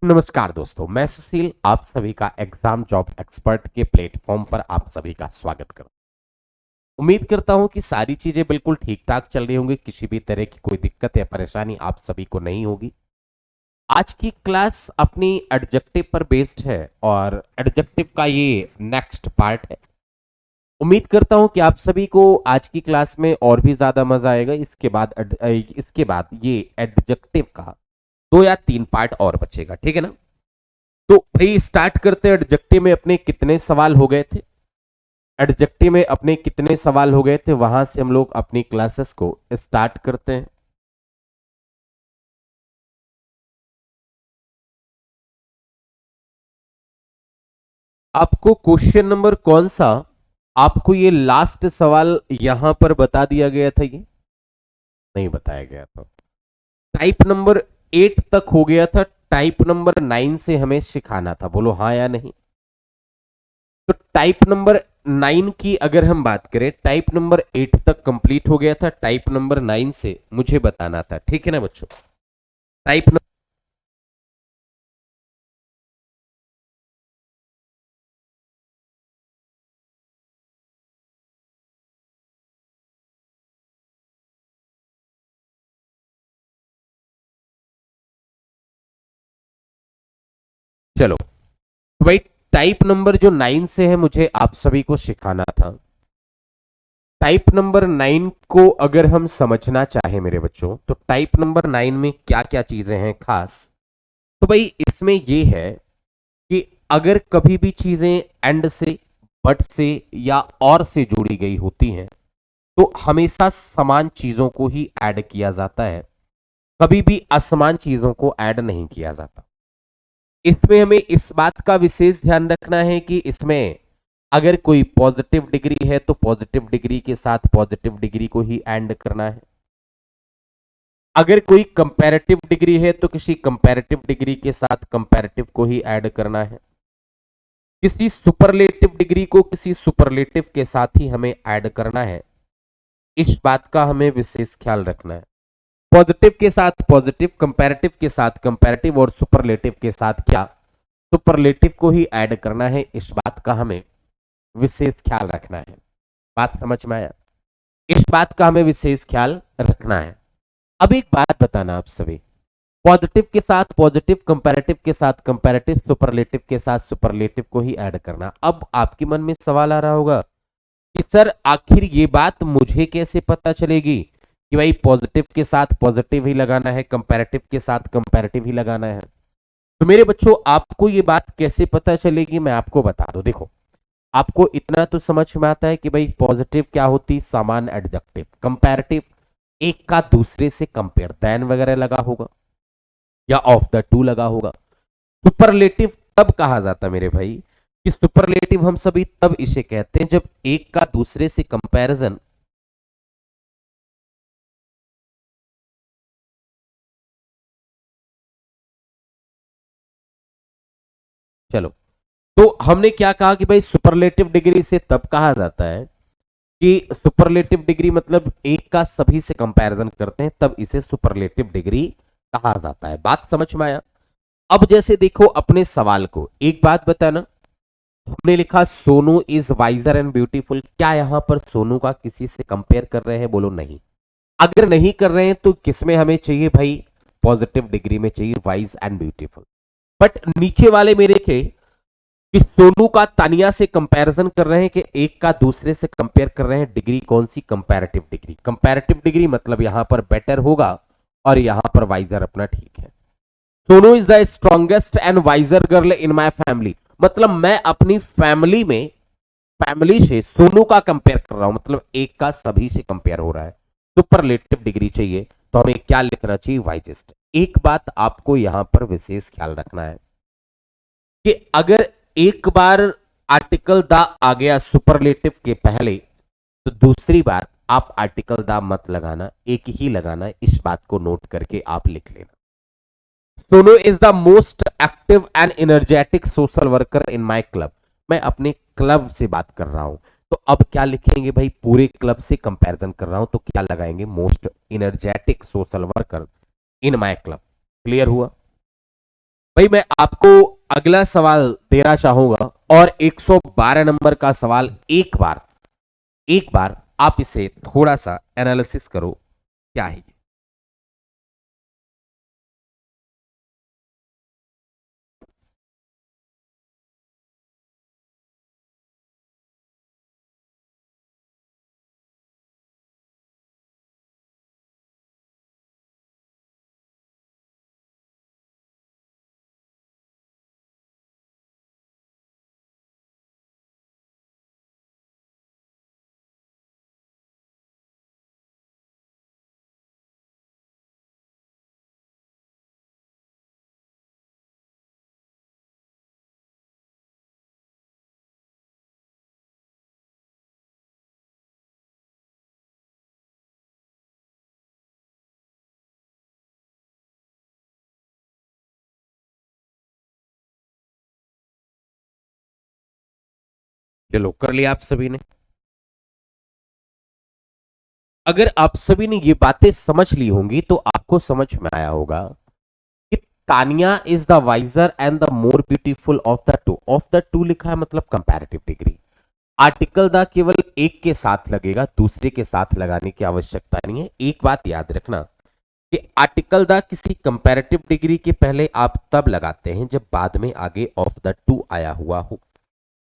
नमस्कार दोस्तों, मैं सुशील आप सभी का एग्जाम जॉब एक्सपर्ट के प्लेटफॉर्म पर आप सभी का स्वागत करता हूं। उम्मीद करता हूं कि सारी चीजें बिल्कुल ठीक ठाक चल रही होंगी, किसी भी तरह की कोई दिक्कत या परेशानी आप सभी को नहीं होगी। आज की क्लास अपनी एडजेक्टिव पर बेस्ड है और एडजेक्टिव का ये नेक्स्ट पार्ट है। उम्मीद करता हूं कि आप सभी को आज की क्लास में और भी ज्यादा मजा आएगा। इसके बाद ये एडजेक्टिव का 2 या 3 पार्ट और बचेगा, ठीक है ना। तो भाई स्टार्ट करते हैं। एडजेक्टिव में अपने कितने सवाल हो गए थे? एडजेक्टिव में अपने कितने सवाल हो गए थे, वहां से हम लोग अपनी क्लासेस को स्टार्ट करते हैं। आपको क्वेश्चन नंबर कौन सा, आपको ये लास्ट सवाल यहां पर बता दिया गया था? ये नहीं बताया गया था। टाइप नंबर 8 तक हो गया था, टाइप नंबर 9 से हमें सिखाना था। बोलो हाँ या नहीं। तो टाइप नंबर 9 की अगर हम बात करें, टाइप नंबर 8 तक कंप्लीट हो गया था, टाइप नंबर 9 से मुझे बताना था, ठीक है ना बच्चों। टाइप नंबर, चलो तो भाई टाइप नंबर जो 9 से है मुझे आप सभी को सिखाना था। टाइप नंबर 9 को अगर हम समझना चाहें मेरे बच्चों, तो टाइप नंबर 9 में क्या क्या चीजें हैं खास। तो भाई इसमें यह है कि अगर कभी भी चीजें एंड से, बट से या और से जुड़ी गई होती हैं, तो हमेशा समान चीजों को ही ऐड किया जाता है, कभी भी असमान चीजों को ऐड नहीं किया जाता। इसमें हमें इस बात का विशेष ध्यान रखना है कि इसमें अगर कोई पॉजिटिव डिग्री है तो पॉजिटिव डिग्री के साथ पॉजिटिव डिग्री को ही ऐड करना है। अगर कोई कंपैरेटिव डिग्री है तो किसी कंपैरेटिव डिग्री के साथ कंपैरेटिव को ही ऐड करना है। किसी सुपरलेटिव डिग्री को किसी सुपरलेटिव के साथ ही हमें ऐड करना है। इस बात का हमें विशेष ख्याल रखना है। पॉजिटिव के साथ पॉजिटिव, कंपैरेटिव के साथ कंपैरेटिव और सुपरलेटिव के साथ क्या, सुपरलेटिव को ही ऐड करना है। इस बात का हमें विशेष ख्याल रखना है। बात समझ में आया? इस बात का हमें विशेष ख्याल रखना है। अब एक बात बताना आप सभी, पॉजिटिव के साथ पॉजिटिव, कंपैरेटिव के साथ कंपैरेटिव, सुपरलेटिव के साथ सुपरलेटिव को ही ऐड करना। अब आपके मन में सवाल आ रहा होगा कि सर आखिर ये बात मुझे कैसे पता चलेगी कि भाई पॉजिटिव के साथ पॉजिटिव ही लगाना है, कंपैरेटिव के साथ कंपैरेटिव ही लगाना है। तो मेरे बच्चों आपको ये बात कैसे पता चलेगी, मैं आपको बता दूं। देखो, आपको इतना तो समझ में आता है कि भाई पॉजिटिव क्या होती, समान एडजेक्टिव, कंपैरेटिव एक का दूसरे से कंपेयर, देन वगैरह लगा होगा या ऑफ द टू लगा होगा। सुपरलेटिव तब कहा जाता मेरे भाई कि सुपरलेटिव हम सभी तब इसे कहते हैं जब एक का दूसरे से कंपैरिजन, चलो तो हमने क्या कहा कि भाई सुपरलेटिव डिग्री से तब कहा जाता है कि सुपरलेटिव डिग्री मतलब एक का सभी से कंपैरिजन करते हैं, तब इसे सुपरलेटिव डिग्री कहा जाता है। बात समझ में आया? अब जैसे देखो अपने सवाल को, एक बात बताना, हमने लिखा Sonu is wiser and beautiful, क्या यहां पर सोनू का किसी से कंपेयर कर रहे हैं? बोलो नहीं। अगर नहीं कर रहे हैं तो किसमें हमें चाहिए भाई? पॉजिटिव डिग्री में चाहिए, वाइज एंड ब्यूटीफुल। बट नीचे वाले मेरे के कि सोनू का तानिया से कंपैरिजन कर रहे हैं कि एक का दूसरे से कंपेयर कर रहे हैं, डिग्री कौन सी? Comparative degree. कंपैरेटिव डिग्री मतलब यहां पर बेटर होगा और यहां पर वाइजर अपना ठीक है। Sonu is the strongest and wiser girl in my family, मतलब मैं अपनी फैमिली में, फैमिली से सोनू का कंपेयर कर रहा हूं, मतलब एक का सभी से कंपेयर हो रहा है। सुपरलेटिव डिग्री चाहिए तो हमें क्या लिखना चाहिए? वाइजेस्ट। एक बात आपको यहां पर विशेष ख्याल रखना है कि अगर एक बार आर्टिकल द आ गया सुपरलेटिव के पहले, तो दूसरी बार आप आर्टिकल द मत लगाना, एक ही लगाना। इस बात को नोट करके आप लिख लेना। Sonu is the most active and energetic social worker in my club, मैं अपने क्लब से बात कर रहा हूं, तो अब क्या लिखेंगे भाई? पूरे क्लब से कंपैरिजन कर रहा हूं तो क्या लगाएंगे? Most energetic social worker in my club. Clear हुआ? भाई मैं आपको अगला सवाल देना चाहूंगा और 112 नंबर का सवाल एक बार आप इसे थोड़ा सा एनालिसिस करो, क्या है ये। चलो कर लिया आप सभी ने। अगर आप सभी ने ये बातें समझ ली होंगी तो आपको समझ में आया होगा कि Tania is the wiser and the more beautiful of the two लिखा है मतलब कंपैरेटिव डिग्री। आर्टिकल द केवल एक के साथ लगेगा, दूसरे के साथ लगाने की आवश्यकता नहीं है। एक बात याद रखना कि आर्टिकल द किसी कंपैरेटिव डिग्री के पहले आप तब लगाते हैं जब बाद में आगे ऑफ द टू आया हुआ हो।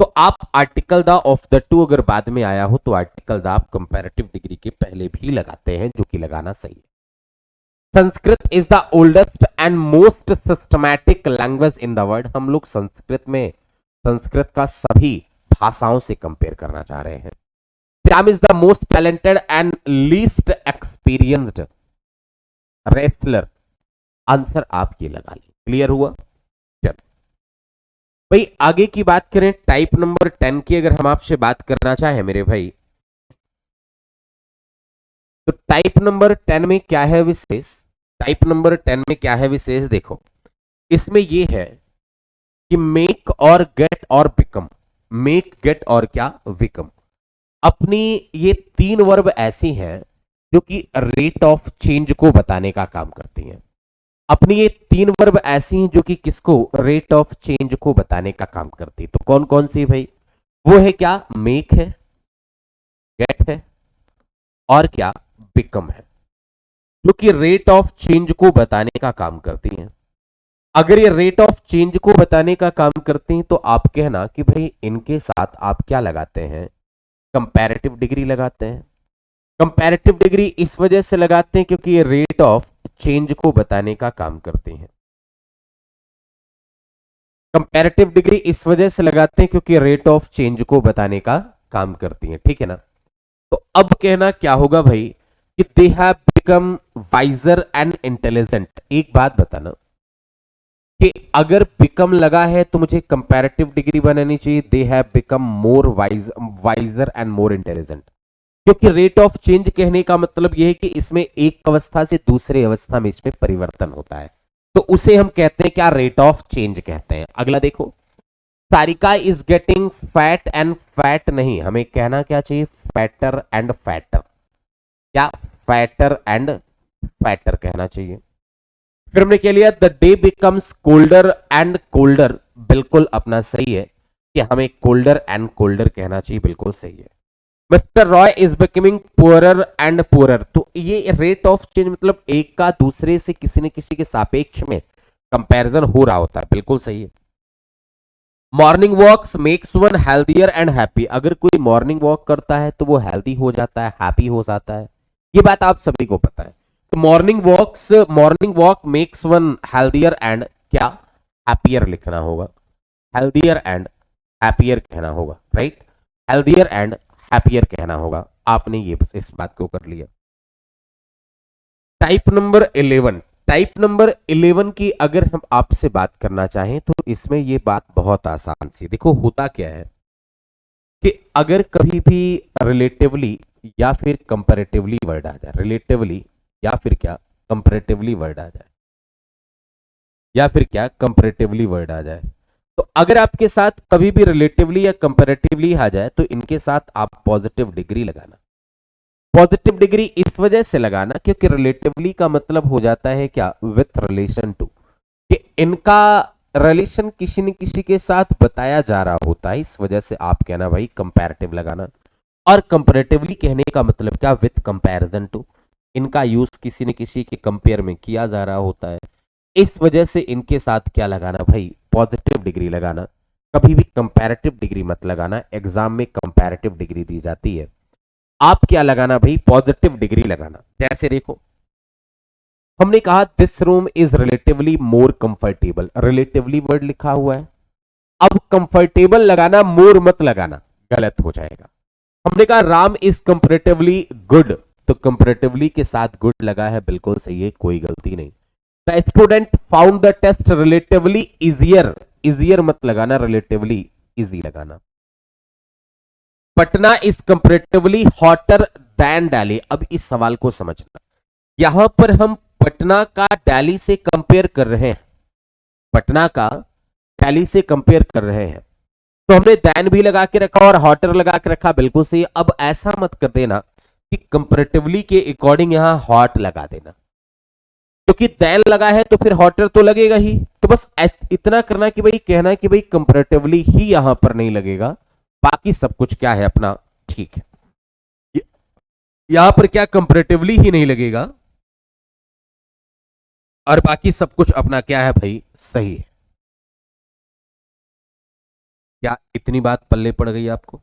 तो आप article the of the to अगर बाद में आया हो तो आर्टिकल द आप कंपैरेटिव डिग्री के पहले भी लगाते हैं, जो कि लगाना सही है। Sanskrit is the oldest and most systematic language in the world. हम लोग संस्कृत का सभी भाषाओं से कंपेयर करना चाह रहे हैं। Shyam is the most talented and least experienced wrestler. Answer आप ये लगा लें। क्लियर हुआ? चलो भाई आगे की बात करें, टाइप नंबर 10 की अगर हम आपसे बात करना चाहें मेरे भाई, तो टाइप नंबर 10 में क्या है विशेष? टाइप नंबर 10 में क्या है विशेष? देखो इसमें ये है कि मेक और गेट और बिकम। मेक, गेट और क्या? बिकम। अपनी ये तीन वर्ब ऐसी हैं जो कि रेट ऑफ चेंज को बताने का काम करती हैं। अपनी ये तीन वर्ब ऐसी हैं जो कि किसको? रेट ऑफ चेंज को बताने का काम करती है। तो कौन कौन सी भाई? वो है क्या? मेक है, गेट है और क्या? बिकम है, जो कि रेट ऑफ चेंज को बताने का काम करती हैं। अगर ये रेट ऑफ चेंज को बताने का काम करती हैं तो आप कहना कि भाई इनके साथ आप क्या लगाते हैं? कंपैरेटिव डिग्री लगाते हैं। कंपैरेटिव डिग्री इस वजह से लगाते हैं क्योंकि ये रेट ऑफ चेंज को बताने का काम करते हैं। कंपैरेटिव डिग्री इस वजह से लगाते हैं क्योंकि रेट ऑफ चेंज को बताने का काम करती हैं। ठीक है ना? तो अब कहना क्या होगा भाई कि they have become wiser and intelligent. एक बात बताना कि अगर बिकम लगा है तो मुझे कंपैरेटिव डिग्री बनानी चाहिए they have become more wiser and more intelligent. क्योंकि रेट ऑफ चेंज कहने का मतलब यह है कि इसमें एक अवस्था से दूसरी अवस्था में इसमें परिवर्तन होता है, तो उसे हम कहते हैं क्या? रेट ऑफ चेंज कहते हैं। अगला देखो, Sarika is getting fat and fat नहीं, हमें कहना क्या चाहिए? Fatter and fatter. क्या? फैटर एंड फैटर कहना चाहिए। फिर हमने कह लिया the day becomes colder and colder. बिल्कुल अपना सही है कि हमें कोल्डर एंड कोल्डर कहना चाहिए, बिल्कुल सही है। Mister Roy is becoming poorer and poorer. तो ये रेट ऑफ चेंज मतलब एक का दूसरे से किसी न किसी के सापेक्ष में कंपैरिजन हो रहा होता है, बिल्कुल सही है। Morning walks makes one healthier and happy. अगर कोई मॉर्निंग वॉक करता है तो वो हेल्थी हो जाता है, हैप्पी हो जाता है, ये बात आप सभी को पता है। तो morning walk makes one healthier and क्या? हैप्पियर लिखना होगा। हेल्थियर एंड हैप्पियर कहना होगा, राइट? हेल्थियर एंड हैप्पियर कहना होगा। आपने ये इस बात को कर लिया। Type number 11। टाइप नंबर 11 की अगर हम आपसे बात करना चाहें तो इसमें ये बात बहुत आसान सी। देखो होता क्या है कि अगर कभी भी रिलेटिवली या फिर कंपैरेटिवली वर्ड आ जाए, रिलेटिवली या फिर क्या? कंपैरेटिवली वर्ड आ जाए, या फिर क्या? कंपैरेटिवली वर्ड आ जाए, तो अगर आपके साथ कभी भी रिलेटिवली या कंपैरेटिवली आ जाए तो इनके साथ आप पॉजिटिव डिग्री लगाना। पॉजिटिव डिग्री इस वजह से लगाना क्योंकि रिलेटिवली का मतलब हो जाता है क्या? विथ रिलेशन टू, कि इनका रिलेशन किसी न किसी के साथ बताया जा रहा होता है, इस वजह से आप कहना भाई कंपैरेटिव लगाना। और कंपैरेटिवली कहने का मतलब क्या, विथ कंपैरिजन टू, इनका यूज किसी न किसी के कंपेयर में किया जा रहा होता है, इस वजह से इनके साथ क्या लगाना भाई, पॉजिटिव डिग्री लगाना। कभी भी कंपैरेटिव डिग्री मत लगाना, एग्जाम में कंपैरेटिव डिग्री दी जाती है, आप क्या लगाना भाई, पॉजिटिव डिग्री लगाना। जैसे देखो हमने कहा this room is relatively more comfortable, relatively word लिखा हुआ है, अब कंफर्टेबल लगाना, मोर मत लगाना, गलत हो जाएगा। हमने कहा राम इज कंपेरेटिवली गुड, तो कंपेरेटिवली के साथ गुड लगा है, बिल्कुल सही है, कोई गलती नहीं। The student found the test relatively easier, easier मत लगाना, रिलेटिवली इजी लगाना। Patna is comparatively hotter than Delhi, अब इस सवाल को समझना, यहां पर हम पटना का दिल्ली से कंपेयर कर रहे हैं, पटना का दिल्ली से कंपेयर कर रहे हैं, तो हमने दैन भी लगा के रखा और हॉटर लगा के रखा, बिल्कुल सही। अब ऐसा मत कर देना कि कंपेरेटिवली के अकॉर्डिंग यहां हॉट लगा देना, क्योंकि दैन लगा है तो फिर हॉटर तो लगेगा ही, तो बस इतना करना कि भाई कहना कि भाई कंपेरेटिवली ही यहां पर नहीं लगेगा, बाकी सब कुछ क्या है अपना ठीक है। यहां पर क्या कंपेरेटिवली ही नहीं लगेगा और बाकी सब कुछ अपना क्या है भाई, सही है। क्या इतनी बात पल्ले पड़ गई आपको?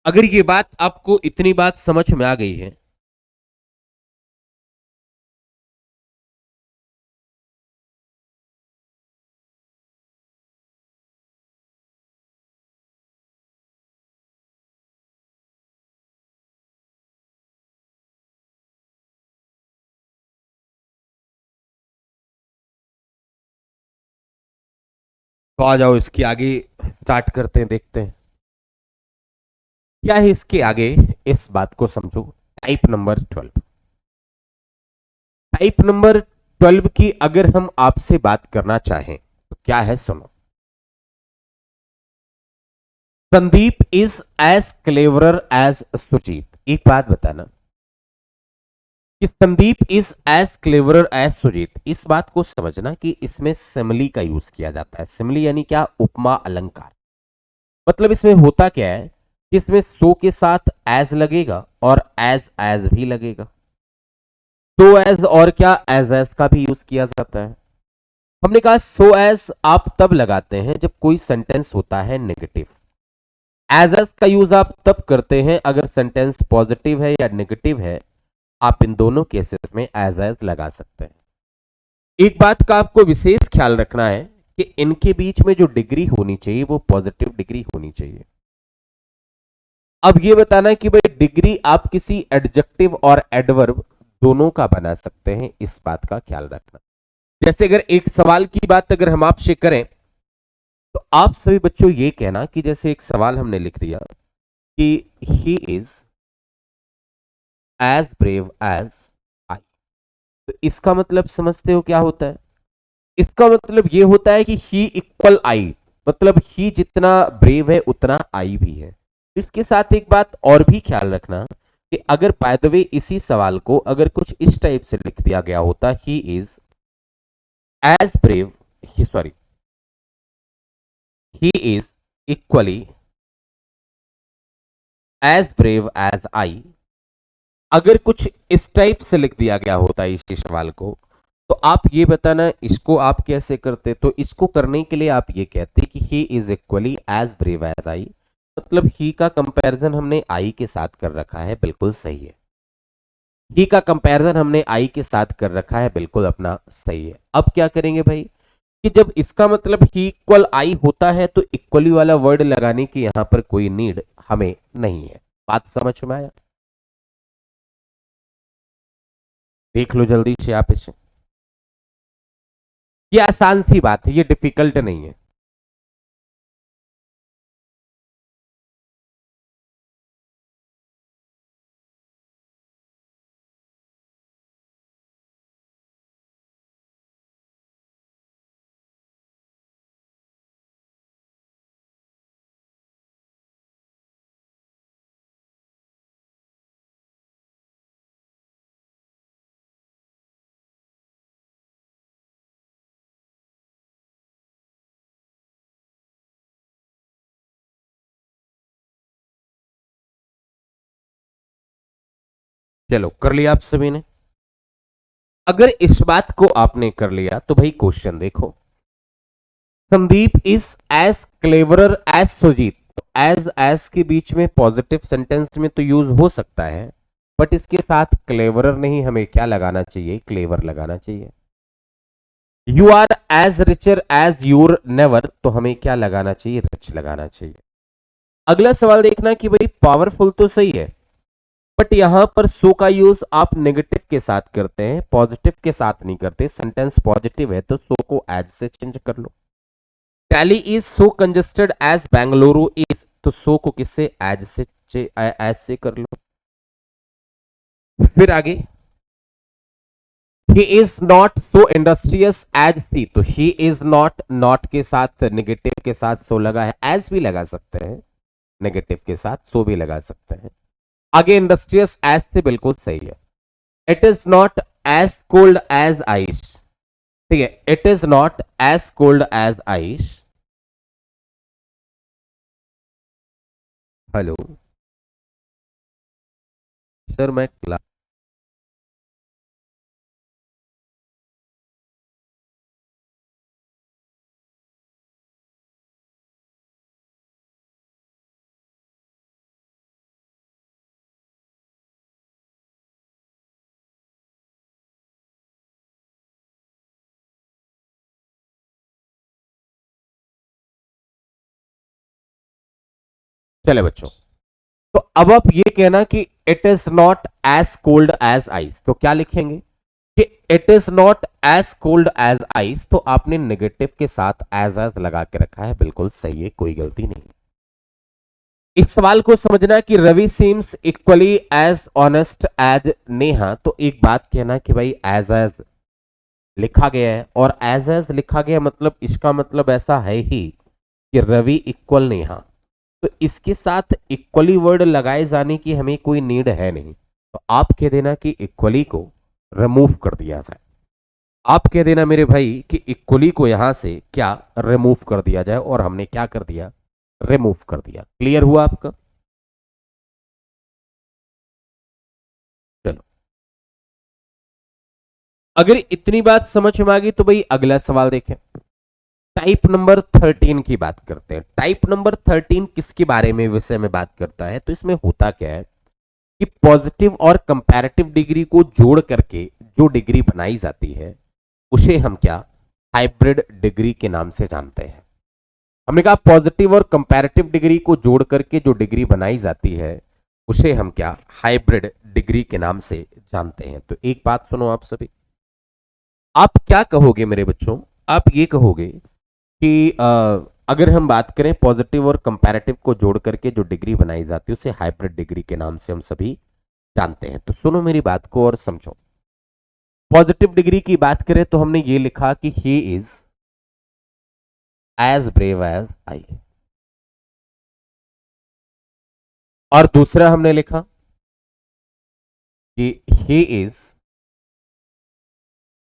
अगर ये बात आपको इतनी बात समझ में आ गई है, तो आ जाओ इसके आगे स्टार्ट करते हैं, देखते हैं क्या है इसके आगे। इस बात को समझो, टाइप नंबर 12, टाइप नंबर 12 की अगर हम आपसे बात करना चाहें तो क्या है, सुनो। Sandeep is as cleverer as Sujeet, एक बात बताना कि Sandeep is as cleverer as Sujeet, इस बात को समझना कि इसमें सिमली का यूज किया जाता है। सिमली यानी क्या, उपमा अलंकार। मतलब इसमें होता क्या है कि इसमें सो के साथ एज लगेगा और एज एज भी लगेगा, तो एज और क्या, एज का भी यूज किया जाता है। हमने कहा सो एज आप तब लगाते हैं जब कोई सेंटेंस होता है नेगेटिव, एज का यूज आप तब करते हैं अगर सेंटेंस पॉजिटिव है या नेगेटिव है, आप इन दोनों केसेस में एज लगा सकते हैं। एक बात का आपको विशेष ख्याल रखना है कि इनके बीच में जो डिग्री होनी चाहिए वो पॉजिटिव डिग्री होनी चाहिए। अब ये बताना कि भाई डिग्री आप किसी एडजेक्टिव और एडवर्ब दोनों का बना सकते हैं, इस बात का ख्याल रखना। जैसे अगर एक सवाल की बात अगर हम आपसे करें तो आप सभी बच्चों ये कहना कि जैसे एक सवाल हमने लिख दिया कि he is as brave as I, तो इसका मतलब समझते हो क्या होता है? इसका मतलब ये होता है कि ही इक्वल आई, मतलब ही जितना ब्रेव है उतना आई भी है। इसके साथ एक बात और भी ख्याल रखना कि अगर बाय द वे इसी सवाल को अगर कुछ इस टाइप से लिख दिया गया होता, he is as brave, sorry, he is equally as brave as I, अगर कुछ इस टाइप से लिख दिया गया होता है इसी सवाल को, तो आप ये बताना इसको आप कैसे करते। तो इसको करने के लिए आप ये कहते कि he is equally as brave as I, मतलब ही का कंपैरिजन हमने आई के साथ कर रखा है, बिल्कुल सही है। ही का कंपैरिजन हमने आई के साथ कर रखा है, बिल्कुल अपना सही है। अब क्या करेंगे भाई कि जब इसका मतलब ही इक्वल आई होता है तो इक्वली वाला वर्ड लगाने की यहां पर कोई नीड हमें नहीं है। बात समझ में आया? देख लो जल्दी से आप इसे, ये आसान सी बात है, ये डिफिकल्ट नहीं है। चलो कर लिया आप सभी ने। अगर इस बात को आपने कर लिया तो भाई क्वेश्चन देखो, Sandeep is as cleverer as Sujeet. As के बीच में पॉजिटिव सेंटेंस में तो यूज हो सकता है, बट इसके साथ क्लेवरर नहीं, हमें क्या लगाना चाहिए, क्लेवर लगाना चाहिए। You are as richer as your neighbour, तो हमें क्या लगाना चाहिए, रिच लगाना चाहिए। अगला सवाल देखना कि भाई पावरफुल तो सही है, बट यहां पर सो का यूज आप नेगेटिव के साथ करते हैं, पॉजिटिव के साथ नहीं करते। सेंटेंस पॉजिटिव है तो सो को एज से चेंज कर लो। Delhi is so congested as Bengaluru is, तो सो को किससे, एज से कर लो। फिर आगे, he is not so industrious as she, तो ही इज नॉट के साथ नेगेटिव के साथ सो लगा है, एज भी लगा सकते हैं, नेगेटिव के साथ सो भी लगा सकते हैं। आगे इंडस्ट्रियस एज से बिल्कुल सही है। It is not as cold as ice, ठीक है, it is not as cold as ice. Hello sir, मैं क्लास, चले बच्चों, तो अब आप ये कहना कि it is not as cold as ice, तो क्या लिखेंगे कि it is not as cold as ice, तो आपने नेगेटिव के साथ एज लगा के रखा है, बिल्कुल सही है, कोई गलती नहीं। इस सवाल को समझना कि Ravi seems equally as honest as Neha, तो एक बात कहना कि भाई एज लिखा गया है, और एज लिखा गया मतलब इसका मतलब ऐसा है ही कि रवि इक्वल नेहा, तो इसके साथ इक्वली वर्ड लगाए जाने की हमें कोई नीड है नहीं, तो आप कह देना कि इक्वली को रिमूव कर दिया जाए। आप कह देना मेरे भाई कि इक्वली को यहां से क्या रिमूव कर दिया जाए, और हमने क्या कर दिया, रिमूव कर दिया। क्लियर हुआ आपका? चलो, अगर इतनी बात समझ में आ गई तो भाई अगला सवाल देखें। टाइप नंबर 13 की बात करते हैं। टाइप नंबर 13 किसके बारे में, विषय में बात करता है, तो इसमें होता क्या है कि पॉजिटिव और कंपैरेटिव डिग्री को जोड़ करके जो डिग्री बनाई जाती है उसे हम क्या, हाइब्रिड डिग्री के नाम से जानते हैं। हमने कहा पॉजिटिव और कंपैरेटिव डिग्री को जोड़ करके जो डिग्री बनाई जाती है उसे हम क्या, हाइब्रिड डिग्री के नाम से जानते हैं। तो एक बात सुनो आप सभी, आप क्या कहोगे मेरे बच्चों, आप ये कहोगे कि अगर हम बात करें पॉजिटिव और कंपैरेटिव को जोड़ करके जो डिग्री बनाई जाती है उसे हाइब्रिड डिग्री के नाम से हम सभी जानते हैं। तो सुनो मेरी बात को और समझो। पॉजिटिव डिग्री की बात करें तो हमने ये लिखा कि he is as brave as I, और दूसरा हमने लिखा कि he is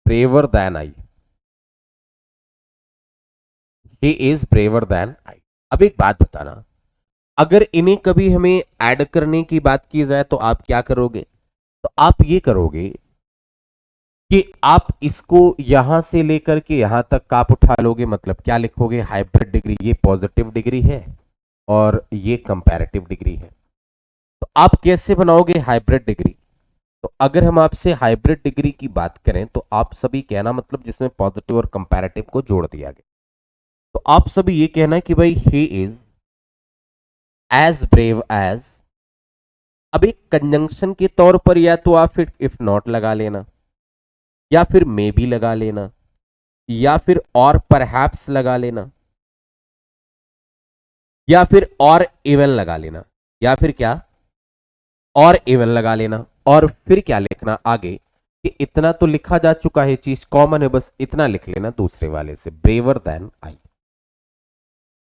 braver than I, he is braver than I. अब एक बात बताना, अगर इन्हें कभी हमें ऐड करने की बात की जाए तो आप क्या करोगे, तो आप ये करोगे कि आप इसको यहां से लेकर के यहां तक का आप उठा लोगे, मतलब क्या लिखोगे, हाइब्रिड डिग्री, ये पॉजिटिव डिग्री है और ये कंपैरेटिव डिग्री है। तो आप कैसे बनाओगे हाइब्रिड डिग्री, तो अगर हम आपसे हाइब्रिड डिग्री की बात करें तो आप सभी कहना, मतलब जिसमें पॉजिटिव और कंपैरेटिव को जोड़ दिया गया, तो आप सभी ये कहना कि भाई he is as brave as. अब एक कंजंक्शन के तौर पर या तो आप फिर इफ नॉट लगा लेना, या फिर मे बी लगा लेना, या फिर और परहैप्स लगा लेना, या फिर और इवन लगा लेना, या फिर क्या, और इवन लगा लेना, और फिर क्या लिखना आगे कि इतना तो लिखा जा चुका है, चीज कॉमन है, बस इतना लिख लेना दूसरे वाले से, ब्रेवर देन आई।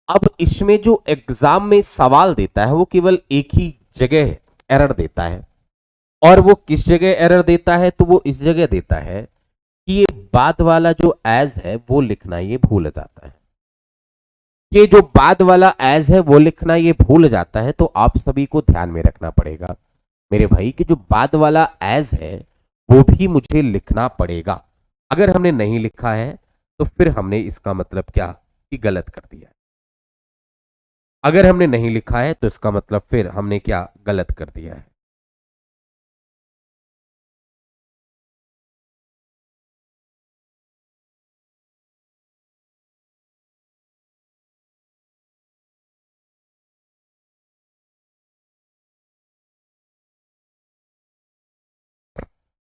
अब इसमें जो एग्जाम में सवाल देता है वो केवल एक ही जगह एरर देता है, और वो किस जगह एरर देता है, तो वो इस जगह देता है कि ये बाद वाला जो एज है वो लिखना ये भूल जाता है। ये जो बाद वाला एज है वो लिखना ये भूल जाता है, तो आप सभी को ध्यान में रखना पड़ेगा। मेरे भाई कि जो बाद वाला एज है वो भी मुझे लिखना पड़ेगा। अगर हमने नहीं लिखा है तो फिर हमने इसका मतलब क्या कि गलत कर दिया है। अगर हमने नहीं लिखा है तो इसका मतलब फिर हमने क्या गलत कर दिया है।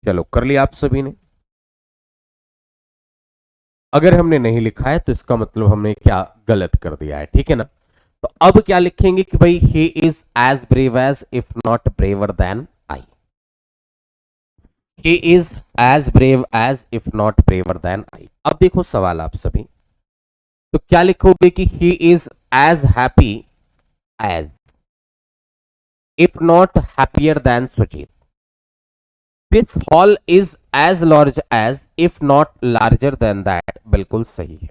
चलो कर लिया आप सभी ने। अगर हमने नहीं लिखा है तो इसका मतलब हमने क्या गलत कर दिया है, ठीक है ना। तो अब क्या लिखेंगे कि भाई he is as brave as if not braver than I. He is as brave as if not braver than I. अब देखो सवाल आप सभी, तो क्या लिखोगे कि he is as happy as if not happier than Sujeet. This hall is as large as if not larger than that, बिल्कुल सही है।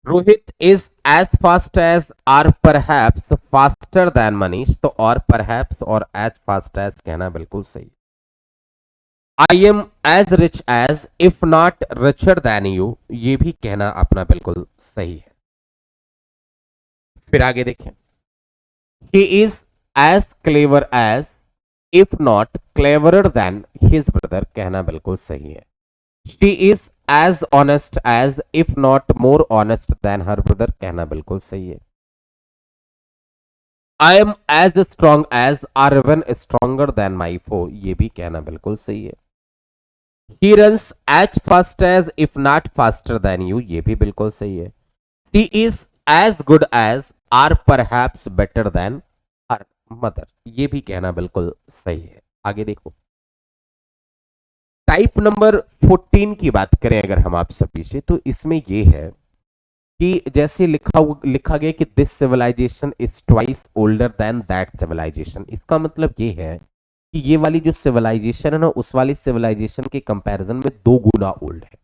Rohit is as fast as or perhaps faster than Manish, तो और परहैप्स और एज फास्ट एज कहना बिल्कुल सही। I am as rich as if not richer than you, ये भी कहना अपना बिल्कुल सही है। फिर आगे देखें, he is as clever as if not cleverer than his brother, कहना बिल्कुल सही है। She is as honest as if not more honest than her brother, कहना बिल्कुल सही है। I am as strong as or one stronger than my foe, ये भी कहना बिल्कुल सही है। He runs as fast as if not faster than you, ये भी बिल्कुल सही है। She is as good as or perhaps better than her mother, ये भी कहना बिल्कुल सही है। आगे देखो, टाइप नंबर 14 की बात करें अगर हम आप सभी से, तो इसमें यह है कि जैसे लिखा गया कि this civilisation is twice older than that civilisation, इसका मतलब ये है कि ये वाली जो सिविलाइजेशन है ना उस वाली सिविलाइजेशन के कंपैरिजन में 2 गुना ओल्ड है।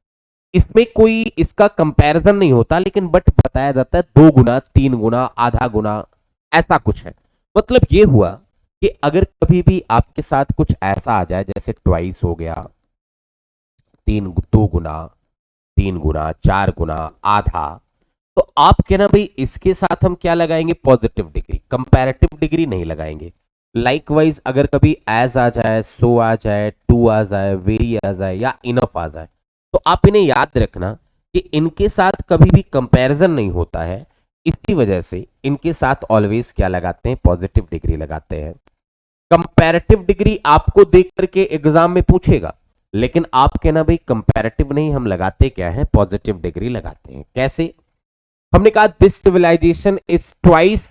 इसमें कोई इसका कंपैरिजन नहीं होता, लेकिन बट बताया जाता है 2 गुना, 3 गुना, आधा गुना, ऐसा कुछ है। मतलब ये हुआ कि अगर कभी भी आपके साथ कुछ ऐसा आ जाए जैसे ट्वाइस हो गया, 2 गुना, 3 गुना, 4 गुना, आधा, तो आप कहना भाई इसके साथ हम क्या लगाएंगे, पॉजिटिव डिग्री, कंपैरेटिव डिग्री नहीं लगाएंगे। लाइकवाइज अगर कभी एज आ जाए, सो आ जाए, टू आ जाए, वेरी आ जाए या इनफ आ जाए, तो आप इन्हें याद रखना कि इनके साथ कभी भी कंपैरिजन नहीं होता है। इसी वजह से इनके साथ ऑलवेज क्या लगाते हैं, पॉजिटिव डिग्री लगाते हैं। कंपैरेटिव डिग्री आपको देख करके एग्जाम में पूछेगा, लेकिन आप कहना भाई कंपैरेटिव नहीं, हम लगाते क्या है, पॉजिटिव डिग्री लगाते हैं। कैसे, हमने कहा दिस सिविलाइजेशन इज ट्वाइस,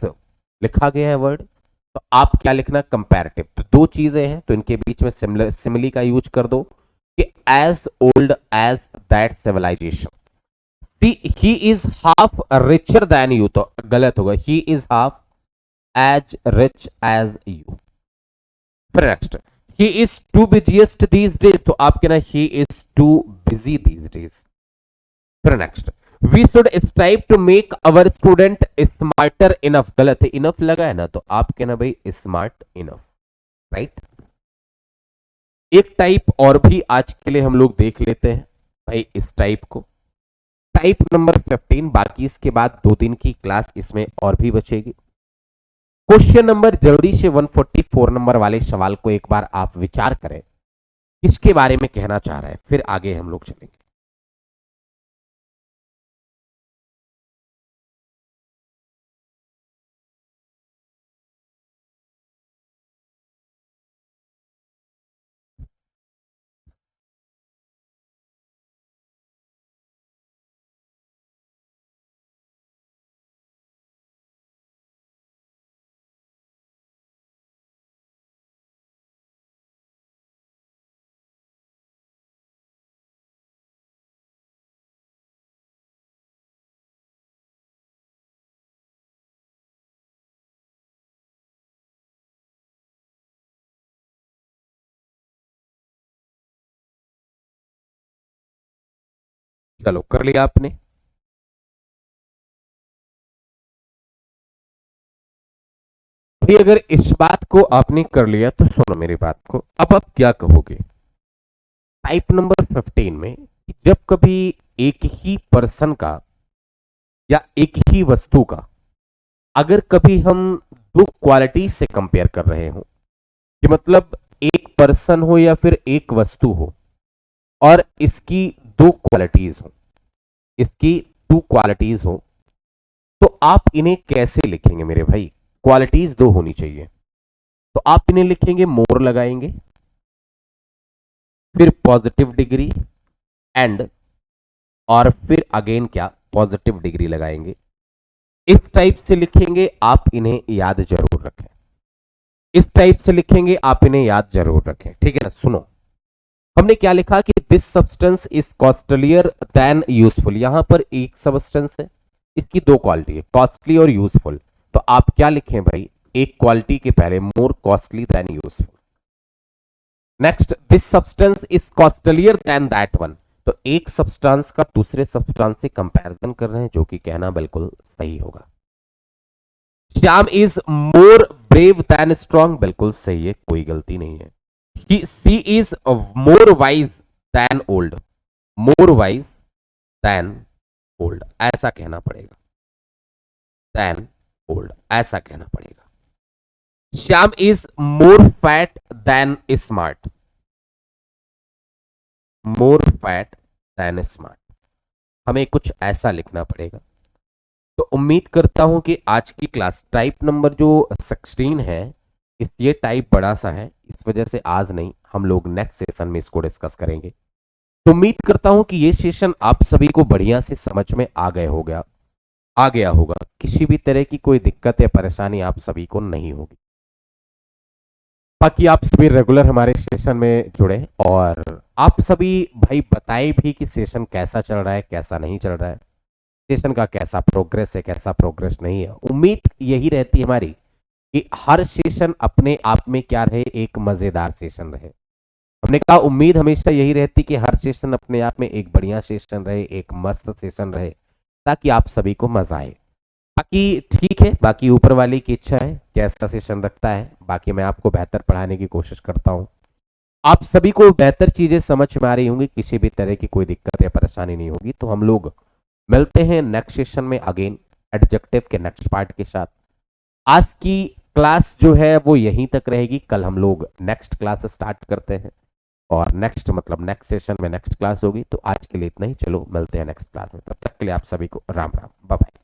लिखा गया है वर्ड, तो आप क्या लिखना, कंपैरेटिव। तो 2 चीजें हैं तो इनके बीच में सिमिली का यूज कर दो कि as old as that civilisation. He is half richer than you, तो गलत होगा, he is half as rich as you. फिर next, he is too busiest these days, तो आप कहना he is too busy these days. फिर next, we should strive to make our student smarter enough, गलत है, इनफ लगा है ना, तो आप कहना भाई स्मार्ट इनफ, राइट। एक टाइप और भी आज के लिए हम लोग देख लेते हैं भाई इस टाइप को, टाइप नंबर 15। बाकी इसके बाद 2 दिन की क्लास इसमें और भी बचेगी। क्वेश्चन नंबर जल्दी से 144 नंबर वाले सवाल को एक बार आप विचार करें, किसके बारे में कहना चाह रहा है, फिर आगे हम लोग चलेंगे। चलो कर लिया आपने। भाई अगर इस बात को आपने कर लिया तो सुनो मेरी बात को, अब आप क्या कहोगे टाइप नंबर 15 में कि जब कभी एक ही पर्सन का या एक ही वस्तु का अगर कभी हम दो क्वालिटी से कंपेयर कर रहे हो, कि मतलब एक पर्सन हो या फिर एक वस्तु हो और इसकी दो क्वालिटीज हो, इसकी टू क्वालिटीज हो, तो आप इन्हें कैसे लिखेंगे मेरे भाई? क्वालिटीज दो होनी चाहिए, तो आप इन्हें लिखेंगे मोर लगाएंगे, फिर पॉजिटिव डिग्री एंड, और फिर अगेन क्या पॉजिटिव डिग्री लगाएंगे। इस टाइप से लिखेंगे, आप इन्हें याद जरूर रखें। इस टाइप से लिखेंगे, आप इन्हें याद जरूर रखें, ठीक है ना। सुनो, हमने क्या लिखा कि this substance is costlier then useful. यहां पर एक सब्सटेंस है, इसकी दो क्वालिटी है, कॉस्टली और यूजफुल। तो आप क्या लिखें भाई, एक क्वालिटी के पहले more costly than useful. Next, this substance is costlier than that one. तो एक सब्सटेंस का दूसरे सब्सटेंस से कंपैरिजन कर रहे हैं, जो कि कहना बिल्कुल सही होगा। Shyam is more brave than strong, बिल्कुल सही है, कोई गलती नहीं है। She is more wise than old, more wise than old ऐसा कहना पड़ेगा, देन ओल्ड ऐसा कहना पड़ेगा। Shyam is more fat than smart, more fat than smart, हमें कुछ ऐसा लिखना पड़ेगा। तो उम्मीद करता हूं कि आज की क्लास टाइप नंबर जो 16 है, इस ये टाइप बड़ा सा है, इस वजह से आज नहीं, हम लोग नेक्स्ट सेशन में इसको डिस्कस करेंगे। तो उम्मीद करता हूं कि ये सेशन आप सभी को बढ़िया से समझ में आ गया होगा। किसी भी तरह की कोई दिक्कत या परेशानी आप सभी को नहीं होगी। बाकी आप सभी रेगुलर हमारे सेशन में जुड़े, और आप सभी भाई बताएं भी कि सेशन कैसा चल रहा है, कैसा नहीं चल रहा है, सेशन का कैसा प्रोग्रेस है, कैसा प्रोग्रेस नहीं है। उम्मीद यही रहती है हमारी कि हर सेशन अपने आप में क्या रहे, एक मजेदार सेशन रहे। हमने कहा उम्मीद हमेशा यही रहती कि हर सेशन अपने आप में एक बढ़िया सेशन रहे, एक मस्त सेशन रहे, ताकि आप सभी को मजा आए। बाकी ठीक है, बाकी ऊपर वाले की इच्छा है कैसा सेशन रखता है, बाकी मैं आपको बेहतर पढ़ाने की कोशिश करता हूँ। आप सभी को बेहतर चीजें समझ में आ रही होंगी, किसी भी तरह की कोई दिक्कत या परेशानी नहीं होगी। तो हम लोग मिलते हैं नेक्स्ट सेशन में अगेन एडजेक्टिव के नेक्स्ट पार्ट के साथ। आज की क्लास जो है वो यहीं तक रहेगी, कल हम लोग नेक्स्ट क्लास स्टार्ट करते हैं, और नेक्स्ट मतलब नेक्स्ट सेशन में नेक्स्ट क्लास होगी। तो आज के लिए इतना ही, चलो मिलते हैं नेक्स्ट क्लास में, तब तक के लिए आप सभी को राम राम, बाय बाय।